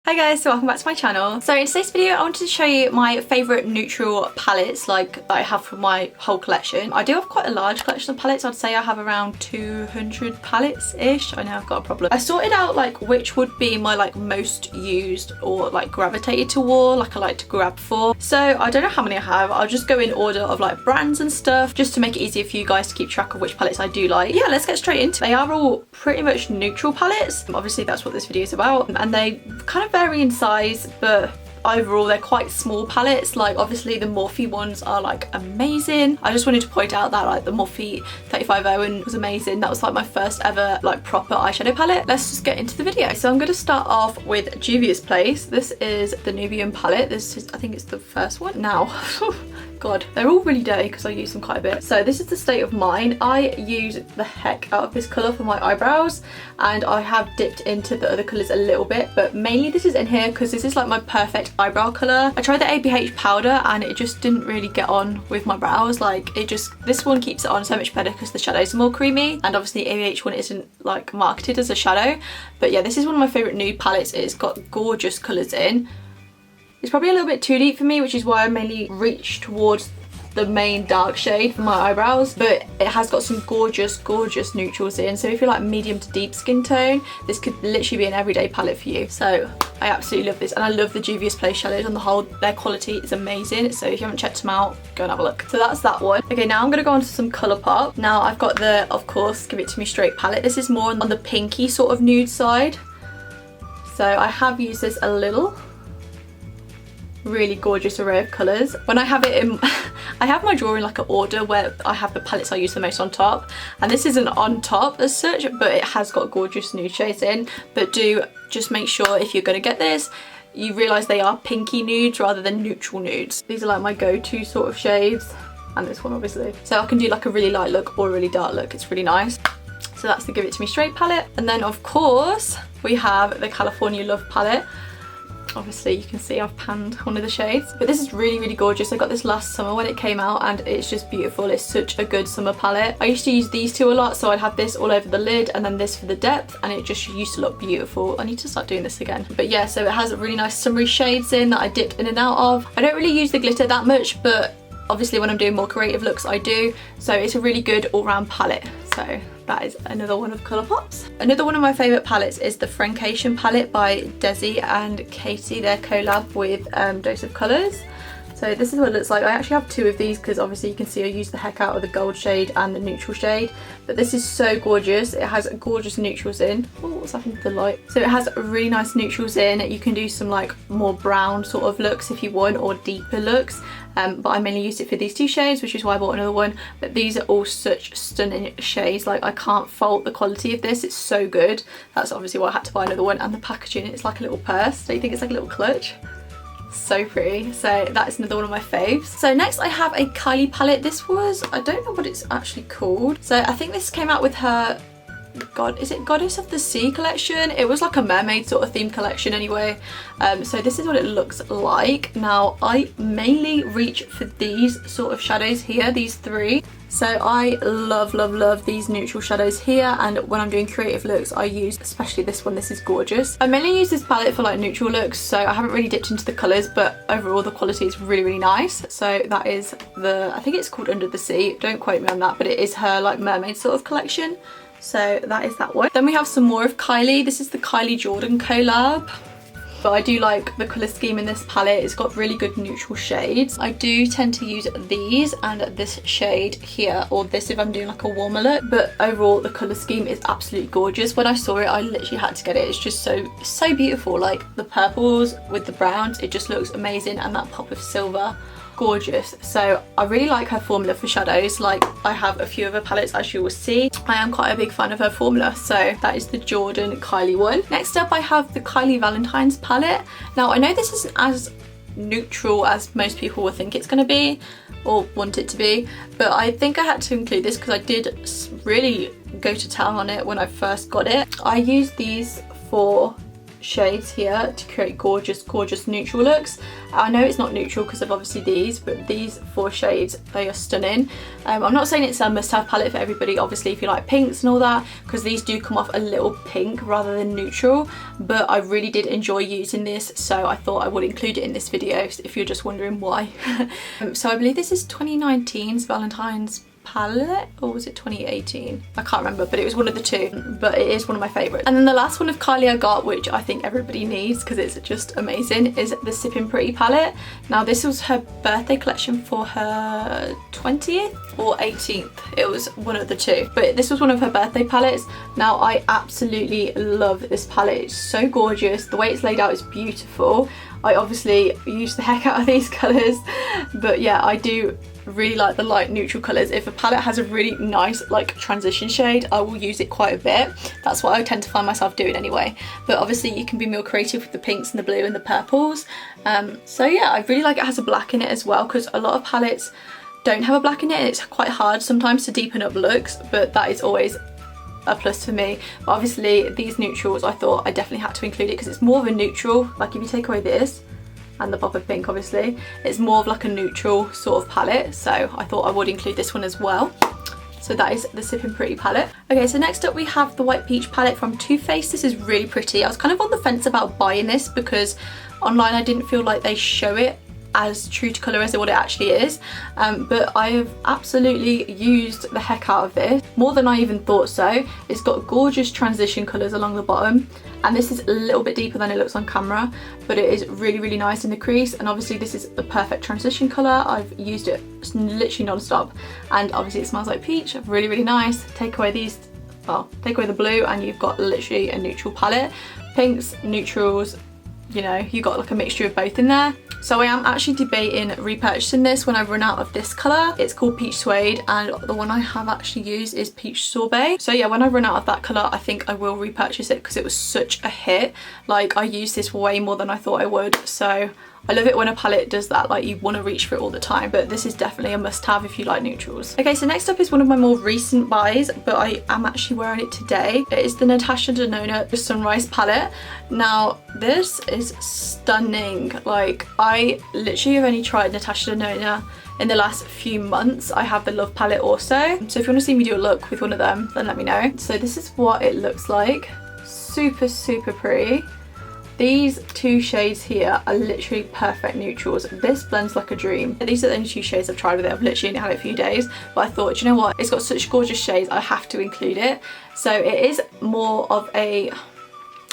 Hi guys, so welcome back to my channel. So in today's video I wanted to show you my favourite neutral palettes that I have from my whole collection. I do have quite a large collection of palettes. I'd say I have around 200 palettes-ish. I know I've got a problem. I sorted out which would be my most used or gravitated toward, I like to grab for. So I don't know how many I have. I'll just go in order of brands and stuff just to make it easier for you guys to keep track of which palettes I do like. Yeah, let's get straight into it. They are all pretty much neutral palettes. Obviously that's what this video is about, and they kind of vary in size, but overall they're quite small palettes. Obviously the Morphe ones are amazing. I just wanted to point out that the Morphe 3501 was amazing. That was my first ever proper eyeshadow palette. Let's just get into the video. So I'm going to start off with Juvia's Place. This is the Nubian Palette. This is, I think it's the first one now. God, they're all really dirty because I use them quite a bit. So this is the State of Mind. I use the heck out of this colour for my eyebrows, and I have dipped into the other colours a little bit, but mainly this is in here because this is my perfect eyebrow colour. I tried the ABH powder and it just didn't really get on with my brows. This one keeps it on so much better because the shadows are more creamy, and obviously the ABH one isn't marketed as a shadow. But yeah, this is one of my favourite nude palettes. It's got gorgeous colours in. It's probably a little bit too deep for me, which is why I mainly reach towards the main dark shade for my eyebrows, but it has got some gorgeous neutrals in. So if you like medium to deep skin tone, this could literally be an everyday palette for you. So I absolutely love this, and I love the Juvia's Place shadows on the whole. Their quality is amazing, so if you haven't checked them out, go and have a look. So that's that one. Okay, now I'm going to go on to some Colourpop. Now I've got the, of course, Give It To Me Straight palette. This is more on the pinky sort of nude side, so I have used this a little. Really gorgeous array of colours. When I have it in I have my drawer in an order where I have the palettes I use the most on top, and this isn't on top as such, but it has got gorgeous nude shades in. But do just make sure if you're going to get this, you realise they are pinky nudes rather than neutral nudes. These are my go-to sort of shades, and this one obviously. So I can do a really light look or a really dark look. It's really nice. So that's the Give It To Me Straight palette. And then of course we have the California Love palette. Obviously you can see I've panned one of the shades, but this is really gorgeous. I got this last summer when it came out, and it's just beautiful. It's such a good summer palette. I used to use these two a lot, so I'd have this all over the lid and then this for the depth, and it just used to look beautiful. I need to start doing this again. But yeah, so it has really nice summery shades in that I dipped in and out of. I don't really use the glitter that much, but obviously when I'm doing more creative looks I do, so it's a really good all-round palette. So that is another one of Colourpop's. Another one of my favourite palettes is the Francation palette by Desi and Katie, their collab with Dose of Colours. So this is what it looks like. I actually have two of these because obviously you can see I use the heck out of the gold shade and the neutral shade. But this is so gorgeous. It has gorgeous neutrals in. Oh, what's happened to the light? So it has really nice neutrals in. You can do some more brown sort of looks if you want, or deeper looks. But I mainly used it for these two shades, which is why I bought another one. But these are all such stunning shades. I can't fault the quality of this. It's so good. That's obviously why I had to buy another one. And the packaging, it's like a little purse. Don't you think it's like a little clutch? So pretty. So that is another one of my faves. So next I have a Kylie palette. This was, I don't know what it's actually called. So I think this came out with her, God, is it Goddess of the Sea collection? It was a mermaid sort of theme collection anyway. So this is what it looks like. Now I mainly reach for these sort of shadows here, these three. So I love these neutral shadows here, and when I'm doing creative looks I use especially this one. This is gorgeous. I mainly use this palette for neutral looks, so I haven't really dipped into the colours, but overall the quality is really nice. So that is the, I think it's called Under the Sea, don't quote me on that, but it is her mermaid sort of collection. So that is that one. Then we have some more of Kylie. This is the Kylie Jordan collab. But I do like the colour scheme in this palette. It's got really good neutral shades. I do tend to use these and this shade here, or this if I'm doing a warmer look. But overall the colour scheme is absolutely gorgeous. When I saw it I literally had to get it. It's just so beautiful. The purples with the browns, it just looks amazing, and that pop of silver. Gorgeous. So I really like her formula for shadows. I have a few of her palettes, as you will see. I am quite a big fan of her formula. So that is the Jordan Kylie one. Next up I have the Kylie Valentine's palette. Now I know this isn't as neutral as most people will think it's going to be or want it to be, but I think I had to include this because I did really go to town on it when I first got it. I use these for shades here to create gorgeous neutral looks. I know it's not neutral because of obviously these, but these 4 shades, they are stunning. I'm not saying it's a must-have palette for everybody, obviously, if you like pinks and all that, because these do come off a little pink rather than neutral, but I really did enjoy using this, so I thought I would include it in this video if you're just wondering why. So I believe this is 2019's Valentine's palette, or was it 2018? I can't remember, but it was one of the two, but it is one of my favorites. And then the last one of Kylie I got, which I think everybody needs because it's just amazing, is the Sipping Pretty palette. Now this was her birthday collection for her 20th or 18th, it was one of the two, but this was one of her birthday palettes. Now I absolutely love this palette, it's so gorgeous, the way it's laid out is beautiful. I obviously use the heck out of these colours, but yeah, I do really like the light neutral colours. If a palette has a really nice like transition shade, I will use it quite a bit. That's what I tend to find myself doing anyway, but obviously you can be more creative with the pinks and the blue and the purples. So yeah, I really like it has a black in it as well, because a lot of palettes don't have a black in it and it's quite hard sometimes to deepen up looks, but that is always a plus for me. But obviously these neutrals, I thought I definitely had to include it because it's more of a neutral. Like if you take away this and the pop of pink, obviously it's more of like a neutral sort of palette, so I thought I would include this one as well. So that is the Sipping Pretty palette. Okay, so next up we have the White Peach palette from Too Faced. This is really pretty. I was kind of on the fence about buying this because online I didn't feel like they show it as true to colour as what it actually is, but I have absolutely used the heck out of this, more than I even thought so. It's got gorgeous transition colours along the bottom, and this is a little bit deeper than it looks on camera, but it is really nice in the crease, and obviously this is the perfect transition colour. I've used it literally non-stop, and obviously it smells like peach, really nice. Take away these, well, take away the blue and you've got literally a neutral palette. Pinks, neutrals, you know, you got like a mixture of both in there. So I am actually debating repurchasing this when I run out of this colour. It's called Peach Suede, and the one I have actually used is Peach Sorbet. So yeah, when I run out of that colour, I think I will repurchase it because it was such a hit. Like I used this way more than I thought I would, so I love it when a palette does that, like you want to reach for it all the time, but this is definitely a must-have if you like neutrals. Okay, so next up is one of my more recent buys, but I am actually wearing it today. It is the Natasha Denona Sunrise palette. Now this is stunning. Like I literally have only tried Natasha Denona in the last few months. I have the Love palette also, so if you want to see me do a look with one of them, then let me know. So this is what it looks like. Super pretty. These 2 shades here are literally perfect neutrals. This blends like a dream. These are the only 2 shades I've tried with it. I've literally only had it a few days, but I thought, you know what, it's got such gorgeous shades, I have to include it. So it is more of a,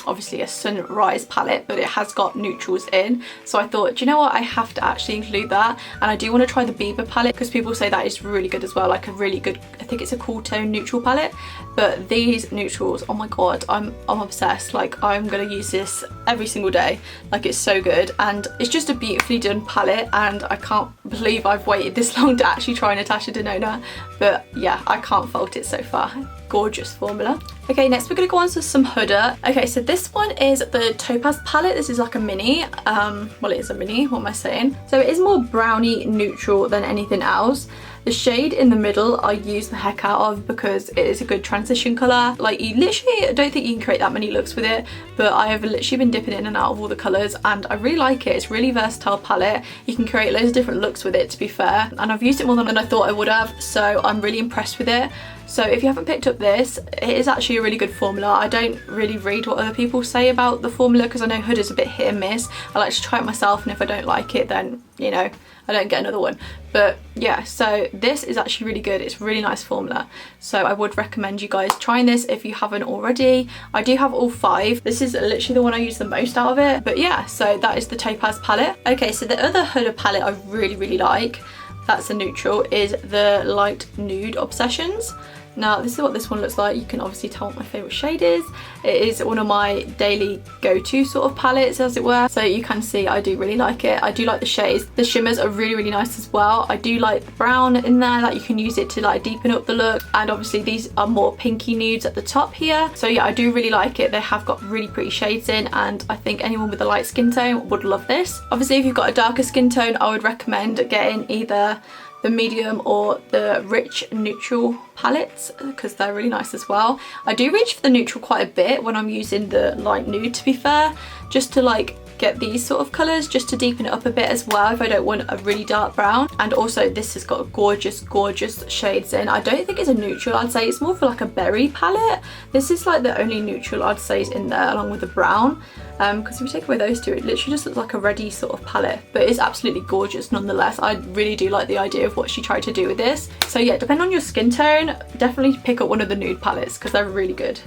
obviously a sunrise palette, but it has got neutrals in, so I thought, do you know what, I have to actually include that. And I do want to try the Bieber palette because people say that is really good as well, like a really good, I think it's a cool tone neutral palette. But these neutrals, oh my god, I'm obsessed. Like I'm gonna use this every single day, like it's so good, and it's just a beautifully done palette, and I can't believe I've waited this long to actually try Natasha Denona, but yeah, I can't fault it so far. Gorgeous formula. Okay, next we're gonna go on to some Huda. Okay, so this one is the Topaz palette. This is like a mini, well it is a mini, what am I saying? So it is more browny neutral than anything else. The shade in the middle I use the heck out of because it is a good transition colour. Like you literally, I don't think you can create that many looks with it, but I have literally been dipping in and out of all the colours and I really like it. It's a really versatile palette. You can create loads of different looks with it, to be fair, and I've used it more than I thought I would have, so I'm really impressed with it. So if you haven't picked up this, it is actually a really good formula. I don't really read what other people say about the formula because I know Huda's a bit hit and miss. I like to try it myself, and if I don't like it, then, you know, I don't get another one. But yeah, so this is actually really good. It's a really nice formula. So I would recommend you guys trying this if you haven't already. I do have all 5. This is literally the one I use the most out of it. But yeah, so that is the Topaz palette. Okay, so the other Huda palette I really like, that's a neutral, is the Light Nude Obsessions. Now this is what this one looks like. You can obviously tell what my favourite shade is. It is one of my daily go-to sort of palettes, as it were. So you can see I do really like it. I do like the shades. The shimmers are really nice as well. I do like the brown in there, like you can use it to like deepen up the look. And obviously these are more pinky nudes at the top here. So yeah, I do really like it. They have got really pretty shades in, and I think anyone with a light skin tone would love this. Obviously if you've got a darker skin tone, I would recommend getting either the medium or the rich neutral palettes because they're really nice as well. I do reach for the neutral quite a bit when I'm using the light nude, to be fair, just to like get these sort of colours, just to deepen it up a bit as well if I don't want a really dark brown. And also this has got gorgeous shades in. I don't think it's a neutral, I'd say it's more for like a berry palette. This is like the only neutral I'd say is in there, along with the brown, because if you take away those two, it literally just looks like a reddy sort of palette, but it's absolutely gorgeous nonetheless. I really do like the idea of what she tried to do with this. So yeah, depending on your skin tone, definitely pick up one of the nude palettes because they're really good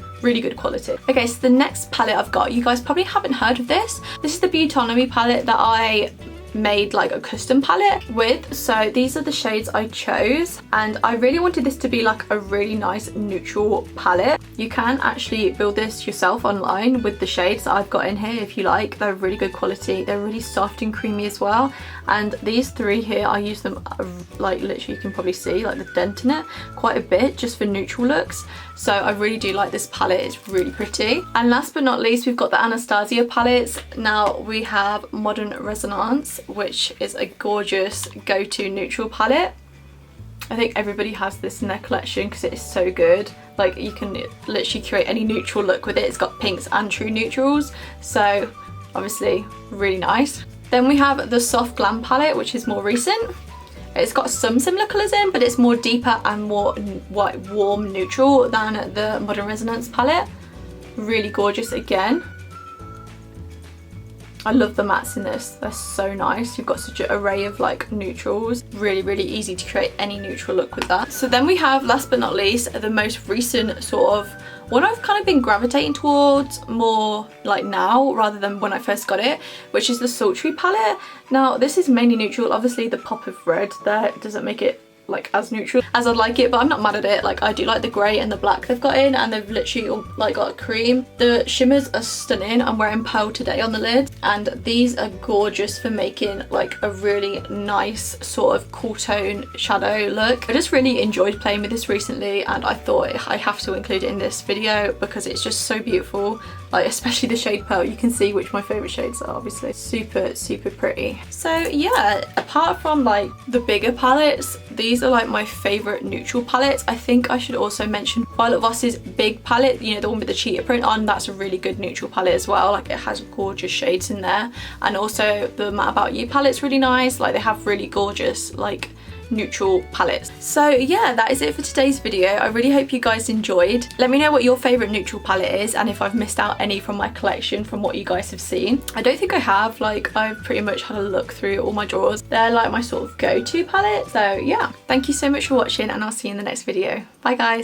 quality. Okay, so the next palette I've got, you guys probably haven't heard of this. This is the Beautonomy palette that I made like a custom palette with. So these are the shades I chose, and I really wanted this to be like a really nice neutral palette. You can actually build this yourself online with the shades that I've got in here if you like. They're really good quality, they're really soft and creamy as well. And these three here, I use them like literally, you can probably see like the dent in it quite a bit just for neutral looks. So I really do like this palette, it's really pretty. And last but not least, we've got the Anastasia palettes. Now we have Modern Resonance, which is a gorgeous go-to neutral palette. I think everybody has this in their collection because it is so good. Like you can literally create any neutral look with it. It's got pinks and true neutrals, so obviously really nice. Then we have the Soft Glam palette, which is more recent. It's got some similar colours in, but it's more deeper and more warm neutral than the Modern Resonance palette. Really gorgeous again. I love the mattes in this, they're so nice. You've got such an array of like neutrals. Really easy to create any neutral look with that. So then we have, last but not least, the most recent sort of one I've kind of been gravitating towards more like now rather than when I first got it, which is the Sultry Palette. Now this is mainly neutral. Obviously the pop of red there doesn't make it like as neutral as I'd like it, but I'm not mad at it. Like I do like the grey and the black they've got in, and they've literally all like got cream. The shimmers are stunning. I'm wearing pearl today on the lid, and these are gorgeous for making like a really nice sort of cool tone shadow look. I just really enjoyed playing with this recently, and I thought I have to include it in this video because it's just so beautiful. Like especially the shade Pearl, you can see which my favourite shades are, obviously. Super pretty. So yeah, apart from like the bigger palettes, these are like my favourite neutral palettes. I think I should also mention Violet Voss's big palette, you know, the one with the cheetah print on. That's a really good neutral palette as well. Like it has gorgeous shades in there. And also the Matte About You palette's really nice. Like they have really gorgeous like neutral palettes. So yeah, that is it for today's video. I really hope you guys enjoyed. Let me know what your favourite neutral palette is, and if I've missed out any from my collection from what you guys have seen. I don't think I have. Like I've pretty much had a look through all my drawers. They're like my sort of go-to palette. So yeah, thank you so much for watching, and I'll see you in the next video. Bye guys.